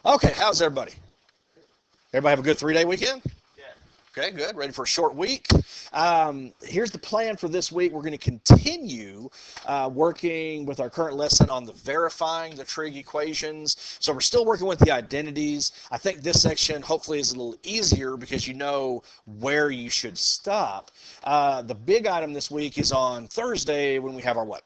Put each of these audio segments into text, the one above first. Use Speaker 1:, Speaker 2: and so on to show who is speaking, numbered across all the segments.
Speaker 1: Okay, how's everybody? Everybody have a good 3-day weekend?
Speaker 2: Yeah.
Speaker 1: Okay, good. Ready for a short week? Here's the plan for this week. We're going to continue working with our current lesson on the verifying the trig equations. So we're still working with the identities. I think this section hopefully is a little easier because you know where you should stop. The big item this week is on Thursday when we have our what?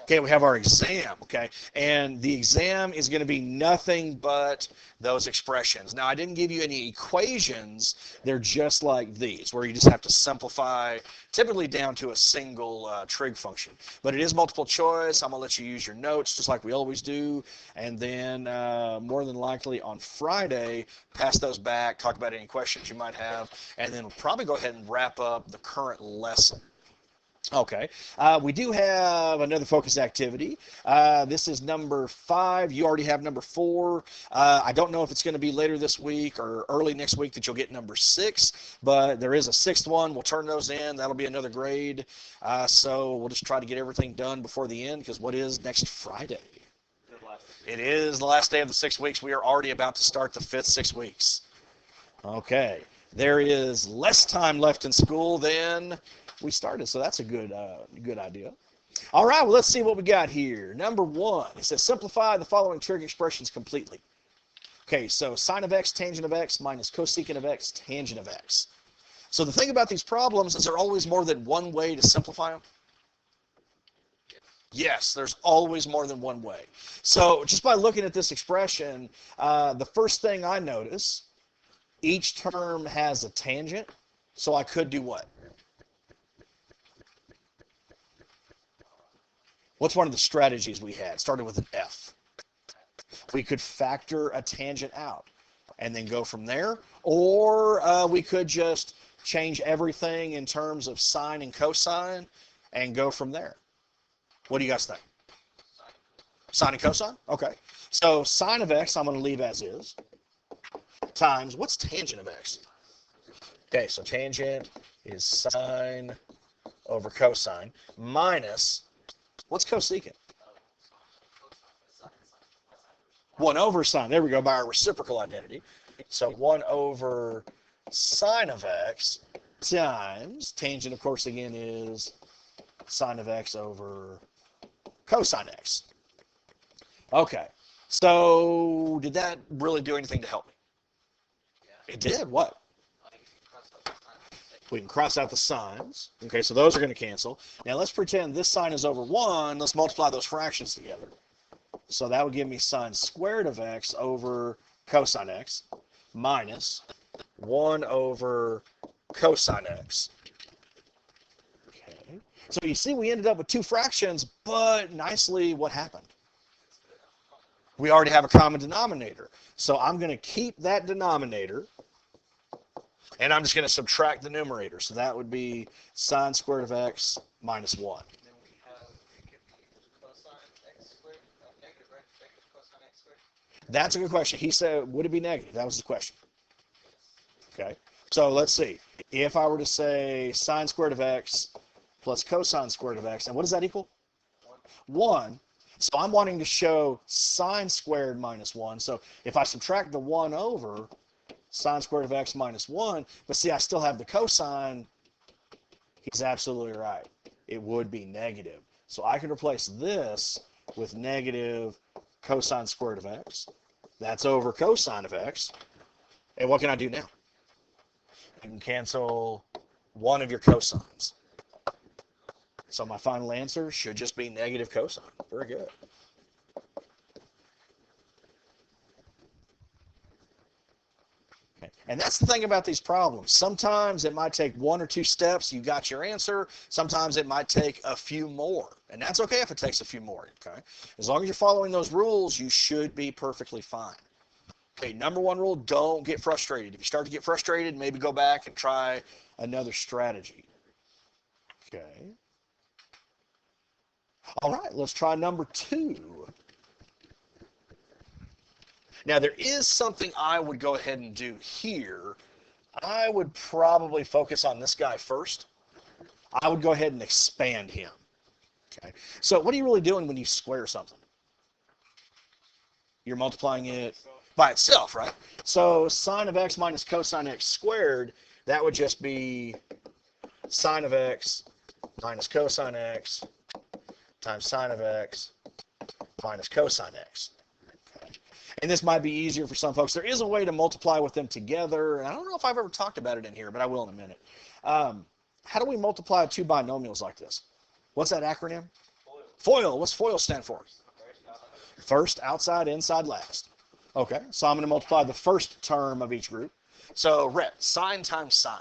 Speaker 1: Okay, we have our exam, okay? And the exam is going to be nothing but those expressions. Now, I didn't give you any equations. They're just like these, where you just have to simplify, typically down to a single trig function. But it is multiple choice. I'm going to let you use your notes, just like we always do. And then, more than likely, on Friday, pass those back, talk about any questions you might have, and then we'll probably go ahead and wrap up the current lesson. Okay, we do have another focus activity. This is number 5. You already have number 4. I don't know if it's going to be later this week or early next week that you'll get number 6, but there is a 6th one. We'll turn those in. That'll be another grade. So we'll just try to get everything done before the end, because what is next Friday? It is the last day of the 6 weeks. We are already about to start the 5th 6 weeks. Okay, there is less time left in school than we started, so that's a good idea. All right, well, let's see what we got here. Number 1, it says simplify the following trig expressions completely. Okay, so sine of x, tangent of x, minus cosecant of x, tangent of x. So the thing about these problems is there always more than one way to simplify them? Yes, there's always more than one way. So just by looking at this expression, the first thing I notice, each term has a tangent, so I could do what? What's one of the strategies we had? Started with an F. We could factor a tangent out and then go from there, or we could just change everything in terms of sine and cosine and go from there. What do you guys think? Sine and cosine? Okay. So sine of x I'm going to leave as is, times, what's tangent of x? Okay, so tangent is sine over cosine, minus, what's cosecant? 1 over sine. There we go, by our reciprocal identity. So 1 over sine of x times, tangent, of course, again, is sine of x over cosine x. Okay, so did that really do anything to help me? It did. What? We can cross out the signs. Okay, so those are going to cancel. Now let's pretend this sine is over 1. Let's multiply those fractions together. So that would give me sine squared of x over cosine x minus 1 over cosine x. Okay. So you see we ended up with 2 fractions, but nicely what happened? We already have a common denominator. So I'm going to keep that denominator, and I'm just going to subtract the numerator. So that would be sine squared of x minus 1. That's a good question. He said, would it be negative? That was the question. Okay. So let's see. If I were to say sine squared of x plus cosine squared of x, and what does that equal? 1. So I'm wanting to show sine squared minus 1. So if I subtract the 1 over sine squared of x minus 1, but see, I still have the cosine, he's absolutely right. It would be negative. So I can replace this with negative cosine squared of x. That's over cosine of x. And what can I do now? I can cancel one of your cosines. So my final answer should just be negative cosine. Very good. Okay. And that's the thing about these problems. Sometimes it might take 1 or 2 steps, you got your answer. Sometimes it might take a few more. And that's okay if it takes a few more. Okay? As long as you're following those rules, you should be perfectly fine. Okay, number 1 rule, don't get frustrated. If you start to get frustrated, maybe go back and try another strategy. Okay. All right, let's try number 2. Now, there is something I would go ahead and do here. I would probably focus on this guy first. I would go ahead and expand him. Okay. So what are you really doing when you square something? You're multiplying it by itself, right? So sine of x minus cosine x squared, that would just be sine of x minus cosine x times sine of x minus cosine x. And this might be easier for some folks. There is a way to multiply with them together, and I don't know if I've ever talked about it in here, but I will in a minute. How do we multiply two binomials like this? What's that acronym? FOIL. What's FOIL stand for? First, outside, inside, last. Okay, so I'm going to multiply the first term of each group. So, Rhett, sine times sine.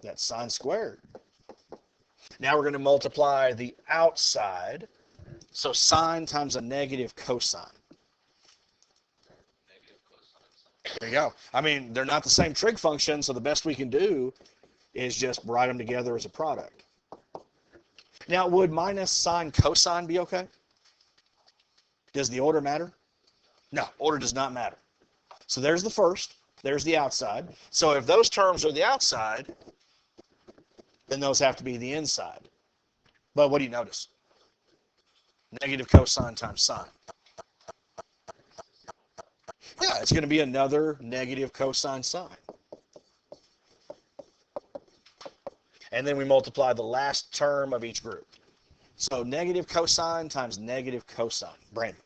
Speaker 1: That's sine squared. Now we're going to multiply the outside. So, sine times a negative cosine. There you go. I mean, they're not the same trig function, so the best we can do is just write them together as a product. Now, would minus sine cosine be okay? Does the order matter? No, order does not matter. So there's the first, there's the outside. So if those terms are the outside, then those have to be the inside. But what do you notice? Negative cosine times sine. Yeah, it's going to be another negative cosine sine. And then we multiply the last term of each group. So negative cosine times negative cosine. Brandon.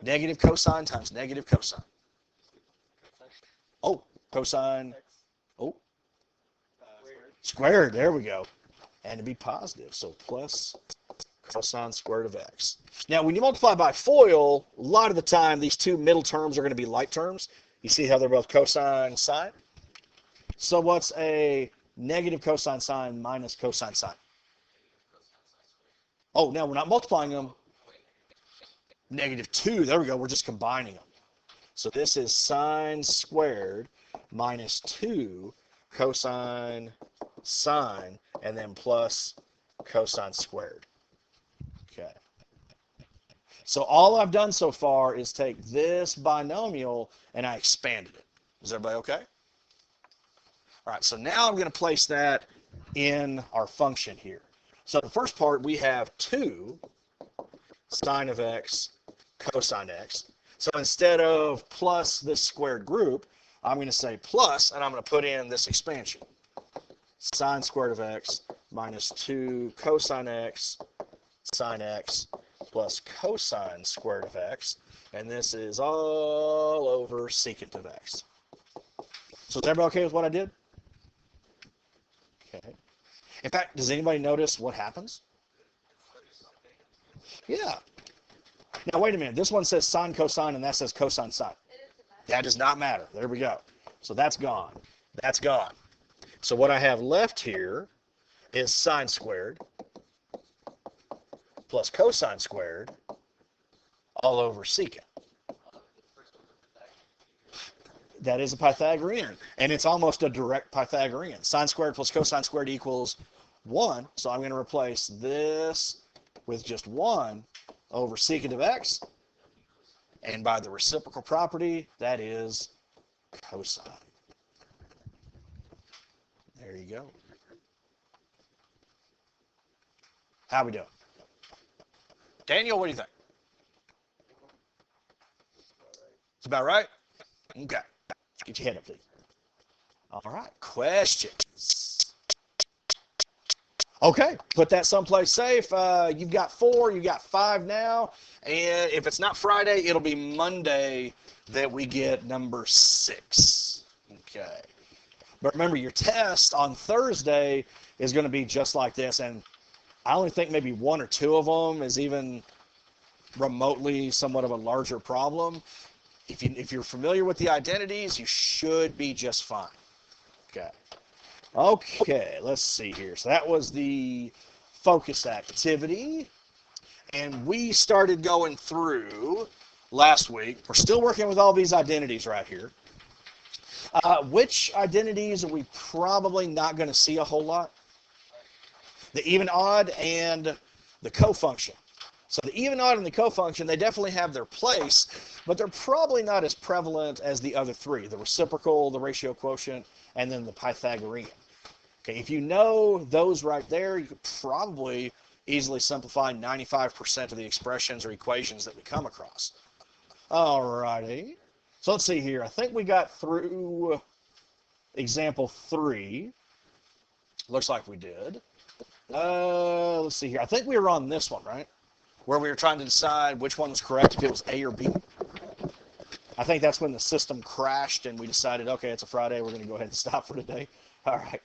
Speaker 1: Negative cosine times negative cosine. Oh, cosine. Oh. Squared. There we go. And to be positive. So plus cosine squared of x. Now, when you multiply by FOIL, a lot of the time, these two middle terms are going to be like terms. You see how they're both cosine sine? So what's a negative cosine sine minus cosine sine? Oh, now we're not multiplying them. Negative 2. There we go. We're just combining them. So this is sine squared minus 2 cosine sine, and then plus cosine squared. Okay. So all I've done so far is take this binomial and I expanded it. Is everybody okay? All right, so now I'm going to place that in our function here. So the first part, we have 2 sine of x cosine x. So instead of plus this squared group, I'm going to say plus, and I'm going to put in this expansion. Sine squared of x minus 2 cosine x sine x plus cosine squared of x. And this is all over secant of x. So is everybody okay with what I did? Okay. In fact, does anybody notice what happens? Yeah. Now, wait a minute. This one says sine cosine, and that says cosine sine. That does not matter. There we go. So that's gone. That's gone. So what I have left here is sine squared plus cosine squared all over secant. That is a Pythagorean, and it's almost a direct Pythagorean. Sine squared plus cosine squared equals 1, so I'm going to replace this with just 1 over secant of x, and by the reciprocal property, that is cosine. There you go. How we doing? Daniel, what do you think? It's about right? Okay. Get your head up, please. All right. Questions? Okay. Put that someplace safe. You've got 4. You've got 5 now. And if it's not Friday, it'll be Monday that we get number 6. Okay. But remember, your test on Thursday is going to be just like this. And I only think maybe 1 or 2 of them is even remotely somewhat of a larger problem. If you're familiar with the identities, you should be just fine. Okay. Okay, let's see here. So that was the focus activity. And we started going through last week. We're still working with all these identities right here. Which identities are we probably not going to see a whole lot? The even odd and the cofunction. So the even odd and the cofunction, they definitely have their place, but they're probably not as prevalent as the other 3, the reciprocal, the ratio quotient, and then the Pythagorean. Okay, if you know those right there, you could probably easily simplify 95% of the expressions or equations that we come across. Alrighty. So let's see here. I think we got through example 3. Looks like we did. Let's see here. I think we were on this one, right? Where we were trying to decide which one was correct, if it was A or B. I think that's when the system crashed and we decided, okay, it's a Friday, we're going to go ahead and stop for today. All right.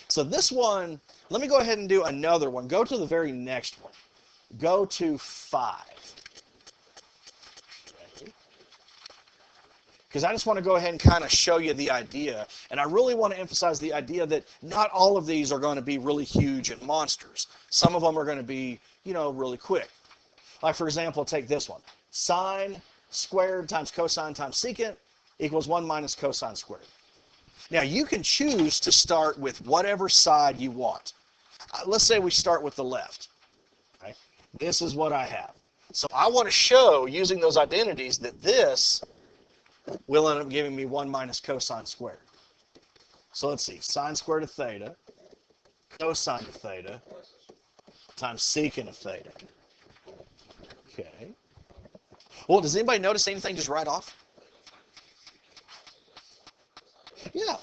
Speaker 1: So this one, let me go ahead and do another one. Go to the very next one. Go to 5. Because I just want to go ahead and kind of show you the idea. And I really want to emphasize the idea that not all of these are going to be really huge and monsters. Some of them are going to be, really quick. Like, for example, take this one. Sine squared times cosine times secant equals 1 minus cosine squared. Now, you can choose to start with whatever side you want. Let's say we start with the left. Okay? This is what I have. So I want to show, using those identities, that this will end up giving me 1 minus cosine squared. So let's see. Sine squared of theta, cosine of theta, times secant of theta. Okay. Well, does anybody notice anything just right off? Yeah.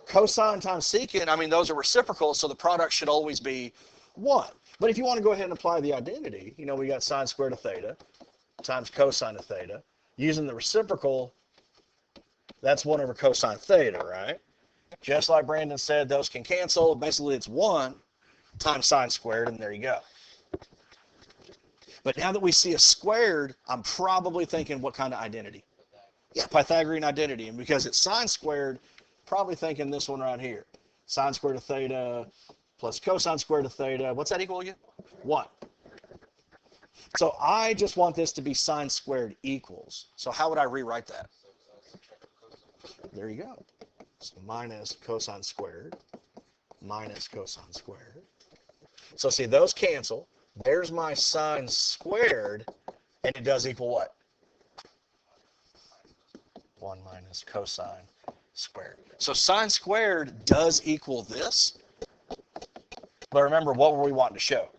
Speaker 1: Cosine times secant, those are reciprocal, so the product should always be 1. But if you want to go ahead and apply the identity, we got sine squared of theta times cosine of theta. Using the reciprocal, that's 1 over cosine theta, right? Just like Brandon said, those can cancel. Basically, it's 1 times sine squared, and there you go. But now that we see a squared, I'm probably thinking what kind of identity? Yeah, Pythagorean identity. And because it's sine squared, probably thinking this one right here. Sine squared of theta plus cosine squared of theta. What's that equal again? 1. So I just want this to be sine squared equals. So how would I rewrite that? There you go. So minus cosine squared minus cosine squared. So see, those cancel. There's my sine squared, and it does equal what? 1 minus cosine squared. So sine squared does equal this. But remember, what were we wanting to show?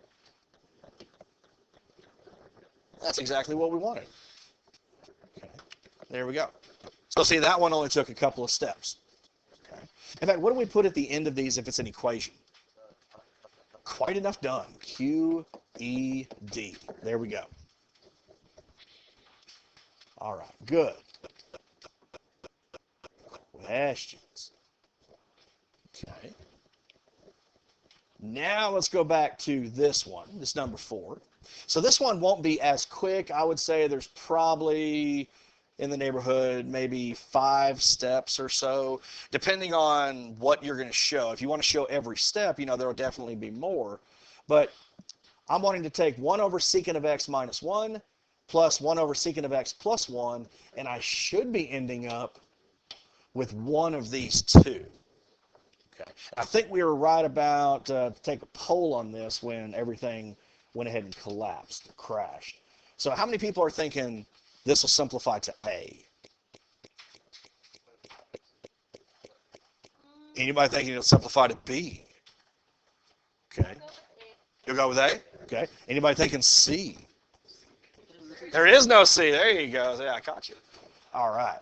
Speaker 1: That's exactly what we wanted. Okay. There we go. So see, that one only took a couple of steps. Okay. In fact, what do we put at the end of these if it's an equation? Quite enough done. Q-E-D. There we go. All right, good. Questions? Okay. Now let's go back to this one, this number 4. So this one won't be as quick. I would say there's probably in the neighborhood maybe 5 steps or so, depending on what you're going to show. If you want to show every step, there will definitely be more. But I'm wanting to take 1 over secant of x minus 1 plus 1 over secant of x plus 1, and I should be ending up with one of these two. Okay. I think we were right about to take a poll on this when everything went ahead and collapsed, crashed. So how many people are thinking this will simplify to A? Anybody thinking it'll simplify to B? Okay. You'll go with A? Okay. Anybody thinking C? There is no C. There you go. Yeah, I caught you. All right.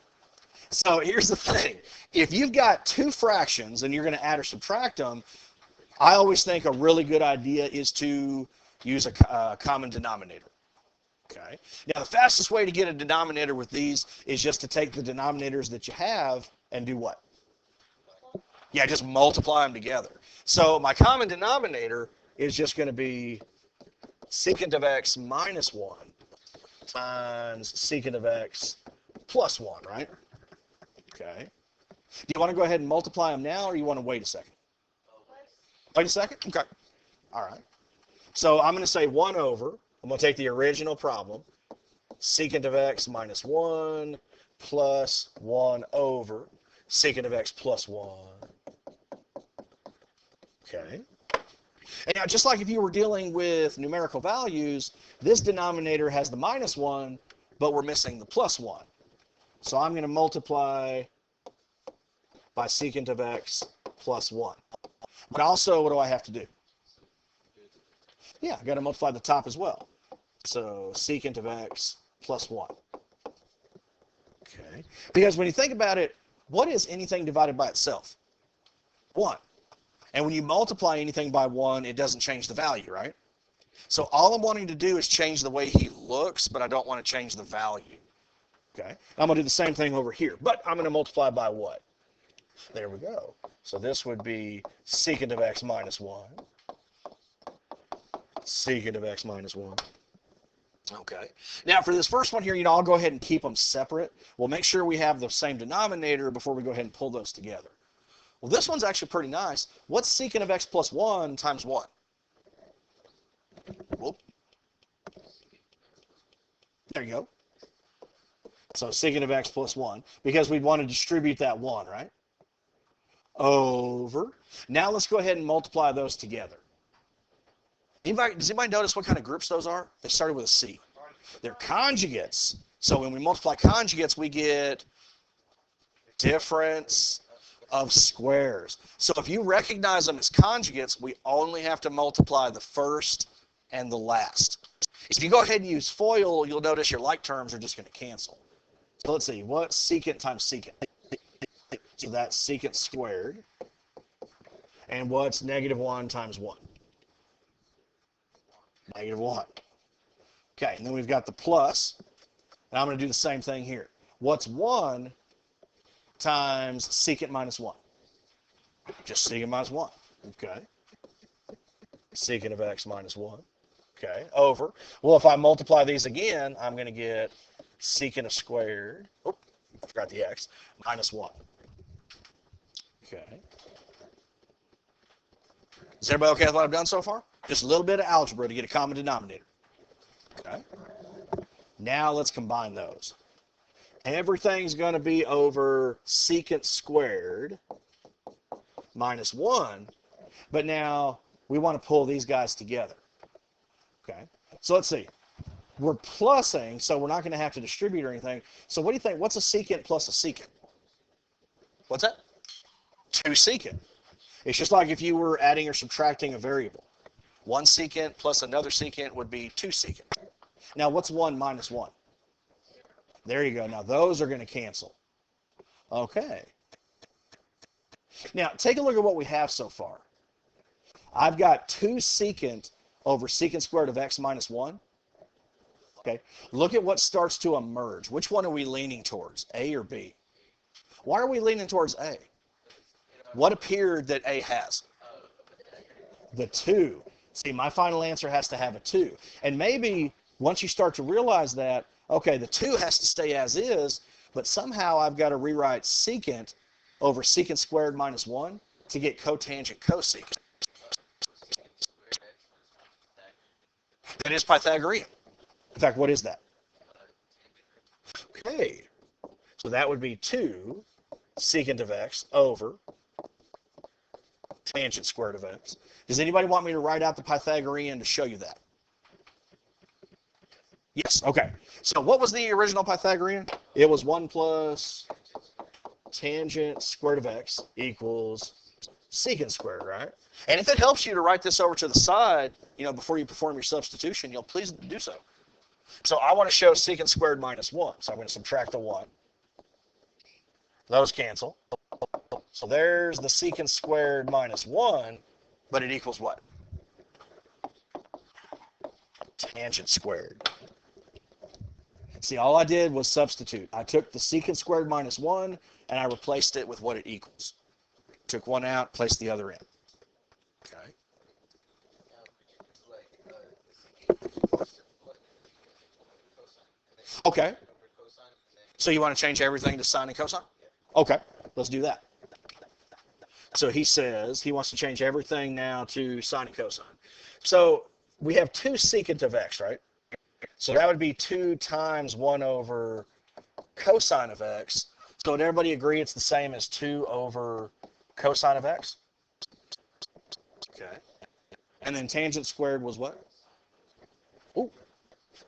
Speaker 1: So here's the thing. If you've got 2 fractions and you're going to add or subtract them, I always think a really good idea is to use a common denominator. Okay. Now, the fastest way to get a denominator with these is just to take the denominators that you have and do what? Yeah, just multiply them together. So my common denominator is just going to be secant of x minus 1 times secant of x plus 1, right? Okay. Do you want to go ahead and multiply them now, or you want to wait a second? Wait a second? Okay. All right. So I'm going to say 1 over. I'm going to take the original problem. Secant of x minus 1 plus 1 over secant of x plus 1. Okay. And now, just like if you were dealing with numerical values, this denominator has the minus 1, but we're missing the plus 1. So I'm going to multiply by secant of x plus 1. But also, what do I have to do? Yeah, I've got to multiply the top as well. So secant of x plus 1. Okay. Because when you think about it, what is anything divided by itself? 1. And when you multiply anything by 1, it doesn't change the value, right? So all I'm wanting to do is change the way he looks, but I don't want to change the value. Okay. I'm going to do the same thing over here, but I'm going to multiply by what? There we go. So this would be secant of x minus 1. Secant of x minus 1. Okay. Now for this first one here, I'll go ahead and keep them separate. We'll make sure we have the same denominator before we go ahead and pull those together. Well, this one's actually pretty nice. What's secant of x plus 1 times 1? Whoop. There you go. So secant of x plus 1, because we'd want to distribute that 1, right? Over. Now let's go ahead and multiply those together. Does anybody notice what kind of groups those are? They started with a C. They're conjugates. So when we multiply conjugates, we get difference of squares. So if you recognize them as conjugates, we only have to multiply the first and the last. If you go ahead and use FOIL, you'll notice your like terms are just going to cancel. So let's see, what's secant times secant? So that's secant squared. And what's negative 1 times 1? Negative 1. Okay, and then we've got the plus. And I'm going to do the same thing here. What's 1 times secant minus 1? Just secant minus 1. Okay. Secant of x minus 1. Okay, over. Well, if I multiply these again, I'm going to get secant of squared. Oh, I forgot the x. Minus 1. Okay. Is everybody okay with what I've done so far? Just a little bit of algebra to get a common denominator. Okay. Now let's combine those. Everything's going to be over secant squared minus 1. But now we want to pull these guys together. Okay. So let's see. We're plussing, so we're not going to have to distribute or anything. So what do you think? What's a secant plus a secant? What's that? 2 secant. It's just like if you were adding or subtracting a variable. 1 secant plus another secant would be 2 secant. Now, what's 1 minus 1? There you go. Now, those are going to cancel. Okay. Now, take a look at what we have so far. I've got 2 secant over secant squared of x minus 1. Okay. Look at what starts to emerge. Which one are we leaning towards, A or B? Why are we leaning towards A? What appeared that A has? The 2. See, my final answer has to have a 2. And maybe once you start to realize that, okay, the 2 has to stay as is, but somehow I've got to rewrite secant over secant squared minus 1 to get cotangent cosecant. That is Pythagorean. In fact, what is that? Okay. So that would be 2 secant of x over tangent squared of x. Does anybody want me to write out the Pythagorean to show you that? Yes, okay. So what was the original Pythagorean? It was 1 plus tangent squared of x equals secant squared, right? And if it helps you to write this over to the side, before you perform your substitution, you'll please do so. So I want to show secant squared minus 1. So I'm going to subtract the 1. Those cancel. So there's the secant squared minus 1, but it equals what? Tangent squared. See, all I did was substitute. I took the secant squared minus 1, and I replaced it with what it equals. Took one out, placed the other in. Okay. Okay. So you want to change everything to sine and cosine? Okay, let's do that. So he says he wants to change everything now to sine and cosine. So we have 2 secant of x, right? So that would be 2 times 1 over cosine of x. So would everybody agree it's the same as 2 over cosine of x? Okay. And then tangent squared was what? Ooh,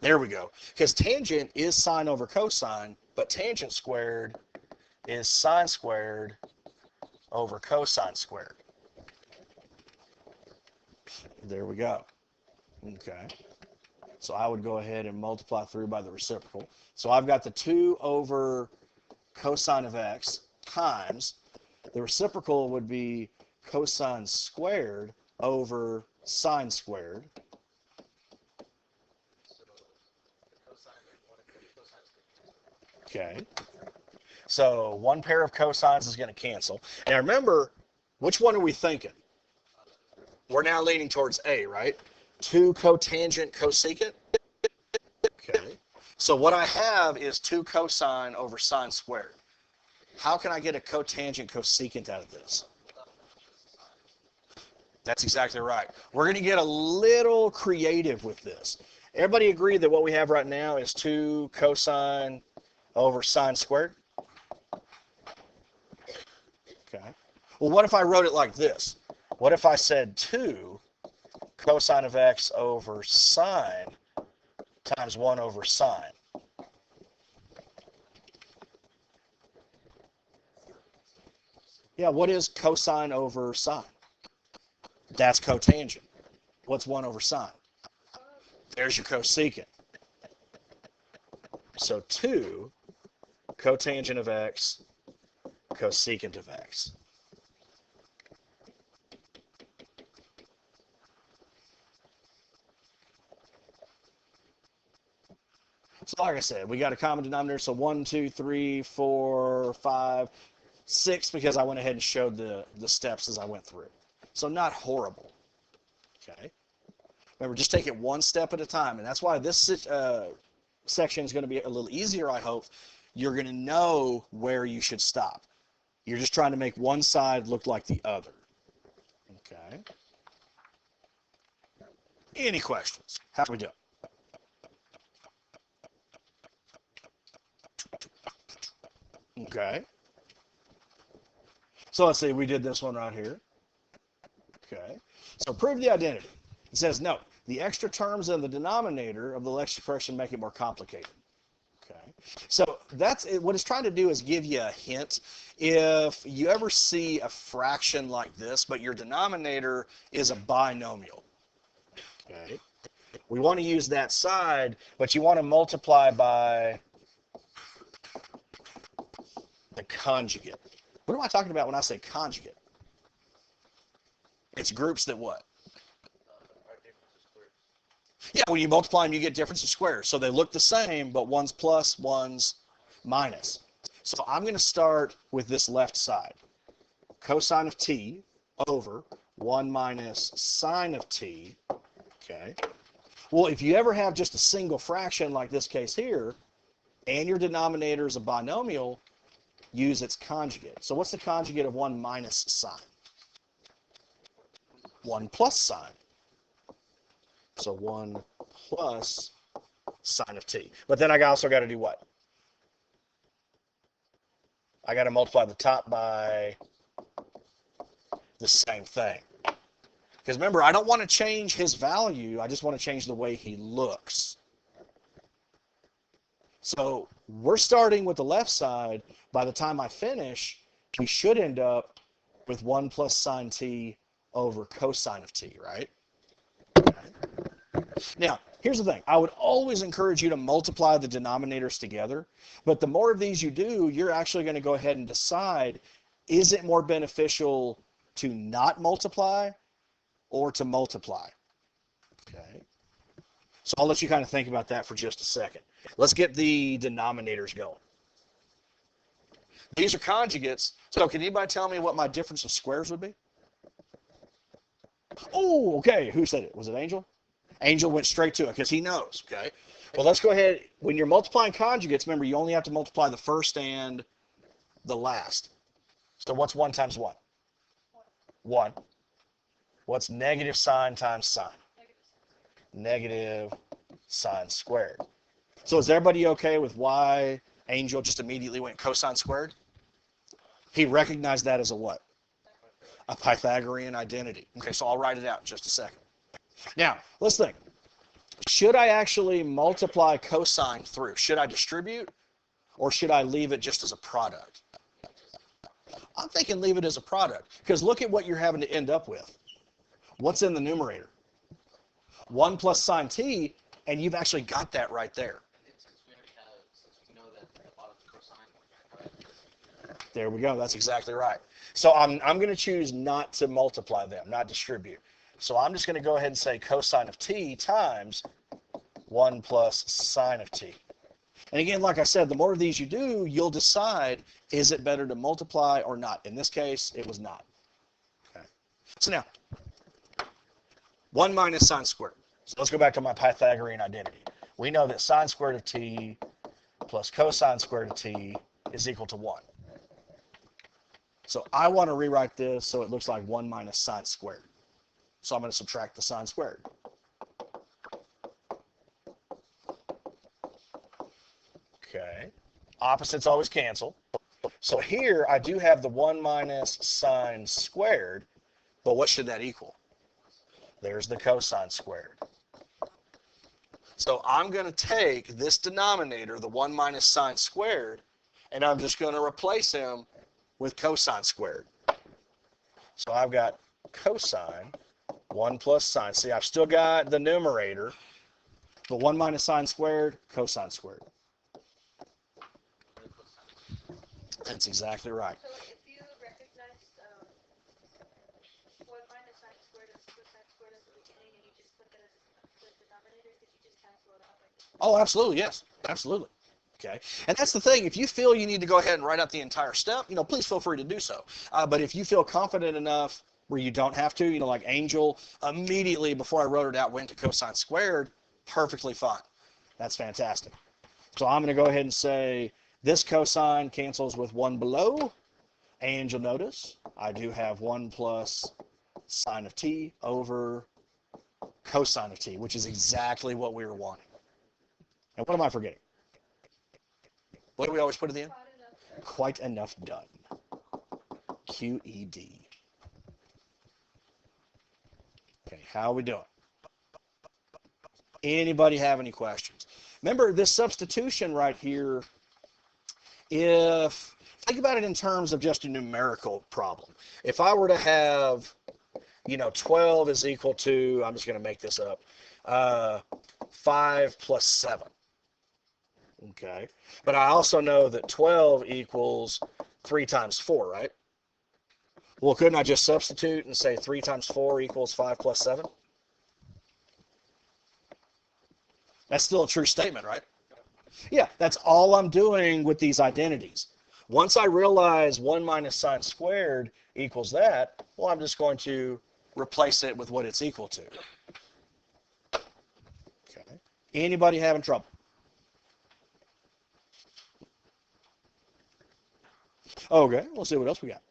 Speaker 1: there we go. Because tangent is sine over cosine, but tangent squared is sine squared over cosine squared. There we go. Okay. So I would go ahead and multiply through by the reciprocal. So I've got the 2 over cosine of x times the reciprocal would be cosine squared over sine squared. Okay. So one pair of cosines is going to cancel. Now remember, which one are we thinking? We're now leaning towards A, right? 2 cotangent cosecant. Okay. So what I have is 2 cosine over sine squared. How can I get a cotangent cosecant out of this? That's exactly right. We're going to get a little creative with this. Everybody agree that what we have right now is 2 cosine over sine squared? Okay. Well, what if I wrote it like this? What if I said 2 cosine of x over sine times 1 over sine? Yeah, what is cosine over sine? That's cotangent. What's 1 over sine? There's your cosecant. So 2 cotangent of x cosecant of x. So like I said, we got a common denominator. So 1, 2, 3, 4, 5, 6, because I went ahead and showed the steps as I went through. So not horrible. Okay. Remember, just take it one step at a time. And that's why this section is going to be a little easier, I hope. You're going to know where you should stop. You're just trying to make one side look like the other. Okay. Any questions? How do we do? Okay. So let's see, we did this one right here. Okay. So prove the identity. It says, no, the extra terms in the denominator of the next expression make it more complicated. Okay. So that's it. What it's trying to do is give you a hint. If you ever see a fraction like this, but your denominator is a binomial. Okay. We want to use that side, but you want to multiply by the conjugate. What am I talking about when I say conjugate? It's groups that what? Yeah, when you multiply them, you get difference of squares. So they look the same, but one's plus, one's minus. So I'm going to start with this left side. Cosine of t over 1 minus sine of t. Okay. Well, if you ever have just a single fraction like this case here, and your denominator is a binomial, use its conjugate. So what's the conjugate of 1 minus sine? 1 plus sine. So 1 plus sine of t. But then I also got to do what? I got to multiply the top by the same thing. Because remember, I don't want to change his value. I just want to change the way he looks. So we're starting with the left side. By the time I finish, we should end up with 1 plus sine t over cosine of t, right? Okay. Now, here's the thing. I would always encourage you to multiply the denominators together. But the more of these you do, you're actually going to go ahead and decide, is it more beneficial to not multiply or to multiply? Okay. So I'll let you kind of think about that for just a second. Let's get the denominators going. These are conjugates. So can anybody tell me what my difference of squares would be? Oh, okay. Who said it? Was it Angel? Angel went straight to it because he knows. Okay. Well, let's go ahead. When you're multiplying conjugates, remember, you only have to multiply the first and the last. So what's 1 times 1? 1. What's negative sine times sine? Negative sine squared. So is everybody okay with why Angel just immediately went cosine squared? He recognized that as a what? A Pythagorean identity. Okay, so I'll write it out in just a second. Now, let's think. Should I actually multiply cosine through? Should I distribute, or should I leave it just as a product? I'm thinking leave it as a product, because look at what you're having to end up with. What's in the numerator? 1 plus sine t, and you've actually got that right there. There we go. That's exactly right. So I'm going to choose not to multiply them, not distribute. So I'm just going to go ahead and say cosine of t times 1 plus sine of t. And again, like I said, the more of these you do, you'll decide, is it better to multiply or not? In this case, it was not. Okay. So now, 1 minus sine squared. So let's go back to my Pythagorean identity. We know that sine squared of t plus cosine squared of t is equal to 1. So I want to rewrite this so it looks like 1 minus sine squared. So I'm going to subtract the sine squared. Okay. Opposites always cancel. So here I do have the 1 minus sine squared, but what should that equal? There's the cosine squared. So I'm going to take this denominator, the 1 minus sine squared, and I'm just going to replace him with cosine squared. So I've got cosine 1 plus sine. See, I've still got the numerator, but 1 minus sine squared, cosine squared. That's exactly right.
Speaker 2: So if you recognize 1 minus sine squared as cosine squared at the beginning and you just put that as the denominator, could you just cancel it out like this?
Speaker 1: Oh, absolutely, yes. Absolutely. Okay. And that's the thing. If you feel you need to go ahead and write out the entire step, please feel free to do so. But if you feel confident enough where you don't have to, like Angel, immediately before I wrote it out, went to cosine squared, perfectly fine. That's fantastic. So I'm going to go ahead and say this cosine cancels with 1 below. And you'll notice I do have 1 plus sine of t over cosine of t, which is exactly what we were wanting. And what am I forgetting? What do we always put at the end? Quite enough done. QED. Okay, how are we doing? Anybody have any questions? Remember, this substitution right here, think about it in terms of just a numerical problem. If I were to have, 12 is equal to, I'm just going to make this up, 5 plus 7. Okay. But I also know that 12 equals 3 times 4, right? Well, couldn't I just substitute and say 3 times 4 equals 5 plus 7? That's still a true statement, right? Yeah, that's all I'm doing with these identities. Once I realize 1 minus sine squared equals that, well, I'm just going to replace it with what it's equal to. Okay. Anybody having trouble? Okay, let's see what else we got.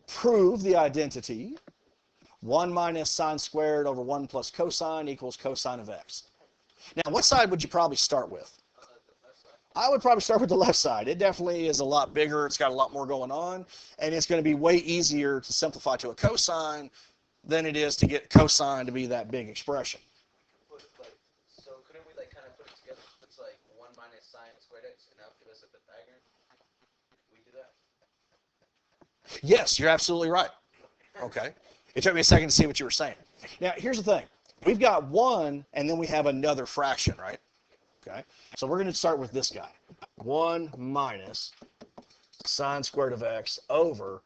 Speaker 1: Prove the identity. 1 minus sine squared over 1 plus cosine equals cosine of x. Now, what side would you probably start with? I would probably start with the left side. It definitely is a lot bigger. It's got a lot more going on. And it's going to be way easier to simplify to a cosine than it is to get cosine to be that big expression.
Speaker 3: So couldn't we kind of put it together? It's like 1 minus sine squared x, and that would give us a Pythagorean. Can we do that?
Speaker 1: Yes, you're absolutely right. Okay. It took me a second to see what you were saying. Now, here's the thing. We've got 1, and then we have another fraction, right? Okay. So we're going to start with this guy. 1 minus sine squared of x over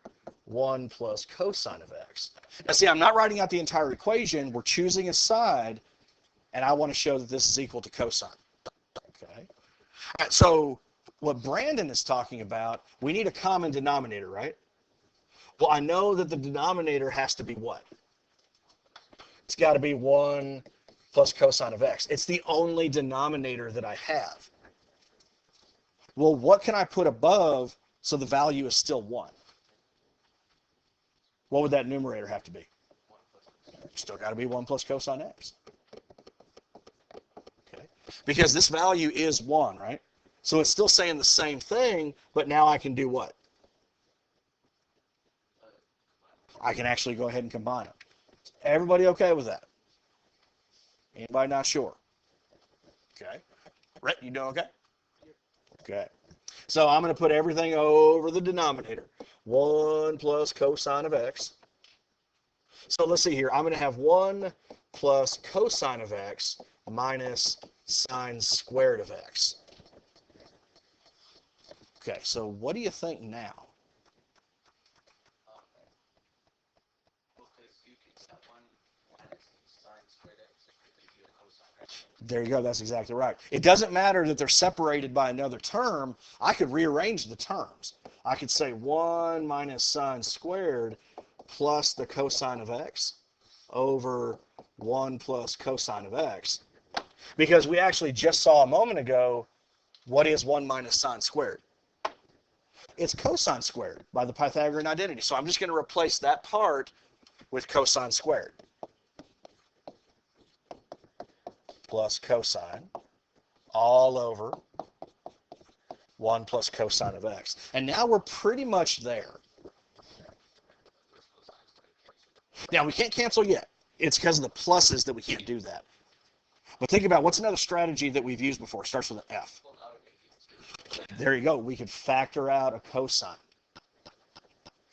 Speaker 1: 1 plus cosine of x. Now, see, I'm not writing out the entire equation. We're choosing a side, and I want to show that this is equal to cosine. Okay. All right, so what Brandon is talking about, we need a common denominator, right? Well, I know that the denominator has to be what? It's got to be 1 plus cosine of x. It's the only denominator that I have. Well, what can I put above so the value is still 1? What would that numerator have to be? Still got to be 1 plus cosine x. Okay. Because this value is 1, right? So it's still saying the same thing, but now I can do what? I can actually go ahead and combine them. Everybody okay with that? Anybody not sure? Okay. Rhett, you doing okay? Okay. So I'm going to put everything over the denominator. 1 plus cosine of x. So let's see here. I'm going to have 1 plus cosine of x minus sine squared of x. Okay, so what do you think now?
Speaker 3: Okay. Well, because you could have 1 minus sine squared x could be a cosine, right?
Speaker 1: There you go. That's exactly right. It doesn't matter that they're separated by another term. I could rearrange the terms. I could say 1 minus sine squared plus the cosine of x over 1 plus cosine of x. Because we actually just saw a moment ago, what is 1 minus sine squared? It's cosine squared by the Pythagorean identity. So I'm just going to replace that part with cosine squared plus cosine all over 1 plus cosine of x. And now we're pretty much there. Now, we can't cancel yet. It's because of the pluses that we can't do that. But think about what's another strategy that we've used before. It starts with an F. There you go. We could factor out a cosine.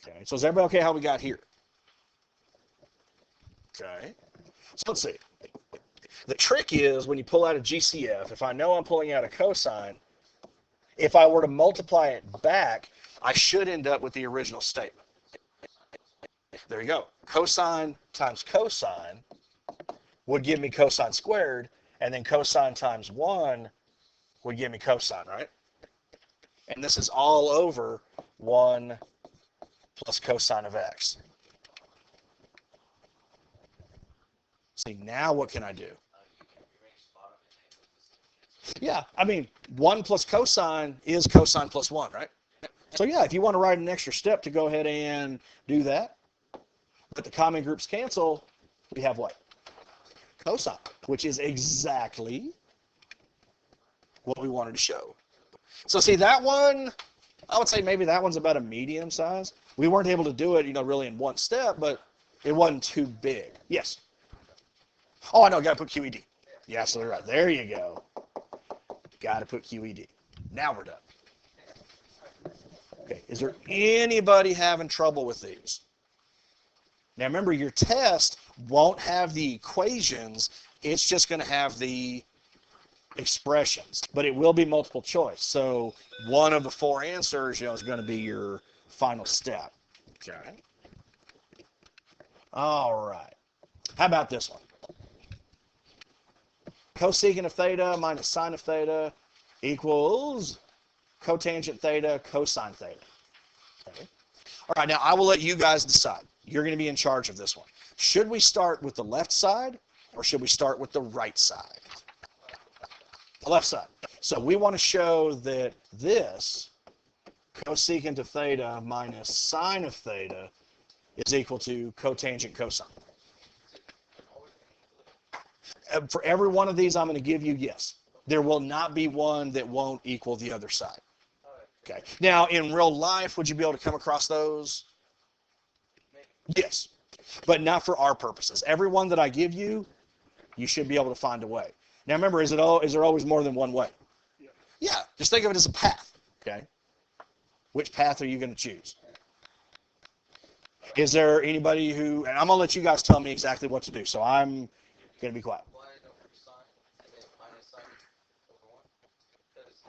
Speaker 1: Okay. So is everybody okay how we got here? Okay. So let's see. The trick is when you pull out a GCF, if I know I'm pulling out a cosine, if I were to multiply it back, I should end up with the original statement. There you go. Cosine times cosine would give me cosine squared, and then cosine times 1 would give me cosine, right? And this is all over 1 plus cosine of x. See, now what can I do? Yeah, I mean, 1 plus cosine is cosine plus 1, right? So yeah, if you want to write an extra step to go ahead and do that, but the common groups cancel, we have what? Cosine, which is exactly what we wanted to show. So see, that one, I would say maybe that one's about a medium size. We weren't able to do it, really in one step, but it wasn't too big. Yes? Oh, I know, got to put QED. You're absolutely right. There you go. Got to put QED. Now we're done. Okay, is there anybody having trouble with these? Now remember, your test won't have the equations. It's just going to have the expressions, but it will be multiple choice. So one of the 4 answers, is going to be your final step. Okay. All right. How about this one? Cosecant of theta minus sine of theta equals cotangent theta cosine theta. Okay. All right, now I will let you guys decide. You're going to be in charge of this one. Should we start with the left side or should we start with the right side? The left side. So we want to show that this cosecant of theta minus sine of theta is equal to cotangent cosine. For every one of these, I'm going to give you yes. There will not be one that won't equal the other side. Okay. Now, in real life, would you be able to come across those? Yes, but not for our purposes. Every one that I give you, you should be able to find a way. Now, remember, is there always more than one way? Yeah. Just think of it as a path. Okay. Which path are you going to choose? Is there anybody who? And I'm going to let you guys tell me exactly what to do. So I'm going to be quiet.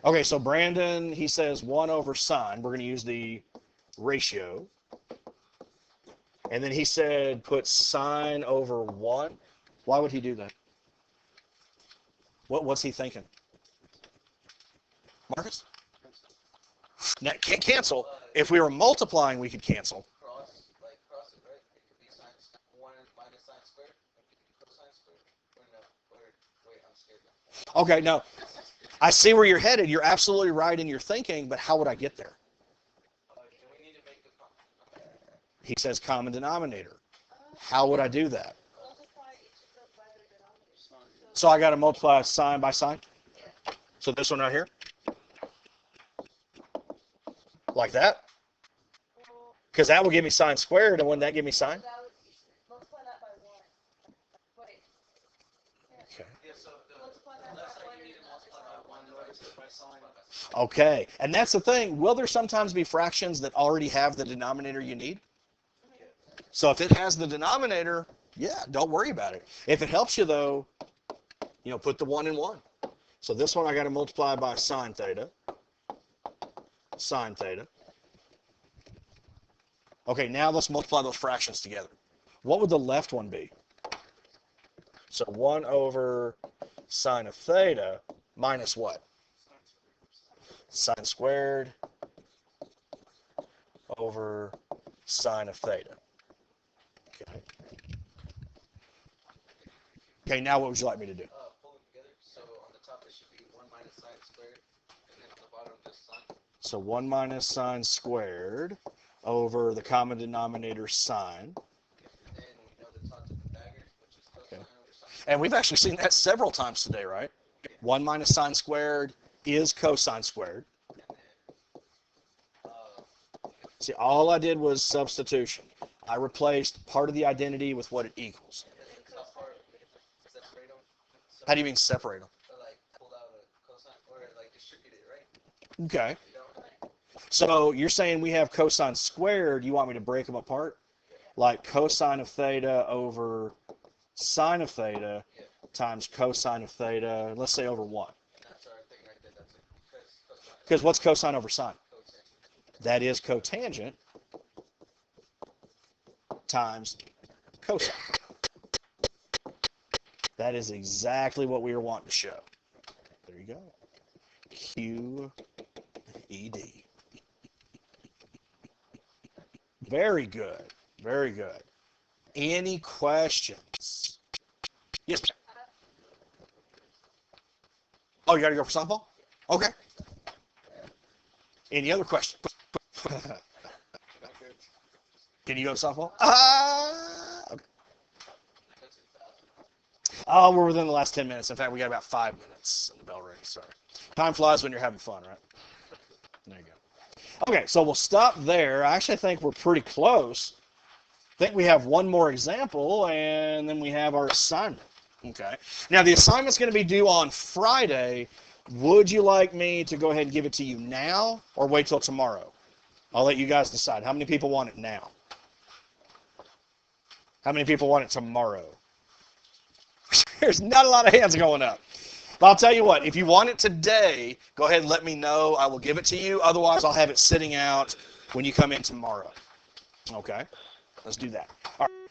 Speaker 1: Okay, so Brandon, he says 1 over sine. We're going to use the ratio. And then he said put sine over 1. Why would he do that? What's he thinking? Marcus? Now, can't cancel. If we were multiplying, we could cancel.
Speaker 3: Cross it, right? It could be sine 1 minus sine squared. It could be cosine squared. Or no, wait, I'm scared now.
Speaker 1: Okay, no. I see where you're headed. You're absolutely right in your thinking, but how would I get there?
Speaker 3: We need to make a common.
Speaker 1: He says common denominator. How would I do that? So I got to multiply sine by sine? So this one right here? Like that? Because that will give me sine squared, and wouldn't that give me sine?
Speaker 2: Multiply that by 1. Wait.
Speaker 1: Okay.
Speaker 3: Yeah, so the left side you need to multiply by 1, the right side by sine.
Speaker 1: Okay, and that's the thing. Will there sometimes be fractions that already have the denominator you need? So if it has the denominator, yeah, don't worry about it. If it helps you, though, put the 1 in 1. So this one I got to multiply by sine theta. sine theta. Okay, now let's multiply those fractions together. What would the left one be? So 1 over sine of theta minus what? Sine squared over sine of theta. Okay. Okay, now what would you like me to do?
Speaker 3: Pull them together. So on the top it should be 1 minus sine squared, and then on the bottom just sine.
Speaker 1: So 1 minus sine squared over the common denominator sine.
Speaker 3: And then we know the taught to Pythagoras, which is cosine over sine.
Speaker 1: And we've actually seen that several times today, right? 1 minus sine squared is cosine squared.
Speaker 3: And then,
Speaker 1: See, all I did was substitution. I replaced part of the identity with what it equals.
Speaker 3: and then the top part, separate them.
Speaker 1: How do you mean separate them?
Speaker 3: Or like pull out a cosine, or like distribute it, right?
Speaker 1: Okay.
Speaker 3: You know?
Speaker 1: So you're saying we have cosine squared. You want me to break them apart? Like cosine of theta over sine of theta times cosine of theta, let's say over 1.
Speaker 3: And that's our thing right there. That's cosine.
Speaker 1: Because what's cosine over sine?
Speaker 3: Cosine.
Speaker 1: That is cotangent times cosine. That is exactly what we were wanting to show. There you go. QED. Very good. Very good. Any questions? Yes. Oh, you got to go for softball? Okay. Any other questions? Can you go to softball? Okay. Oh, we're within the last 10 minutes. In fact, we got about 5 minutes in the bell ring. Sorry. Time flies when you're having fun, right? There you go. Okay, so we'll stop there. I actually think we're pretty close. I think we have one more example, and then we have our assignment. Okay. Now, the assignment's going to be due on Friday. Would you like me to go ahead and give it to you now or wait till tomorrow? I'll let you guys decide. How many people want it now? How many people want it tomorrow? There's not a lot of hands going up. But I'll tell you what, if you want it today, go ahead and let me know. I will give it to you. Otherwise, I'll have it sitting out when you come in tomorrow. Okay? Let's do that. All right.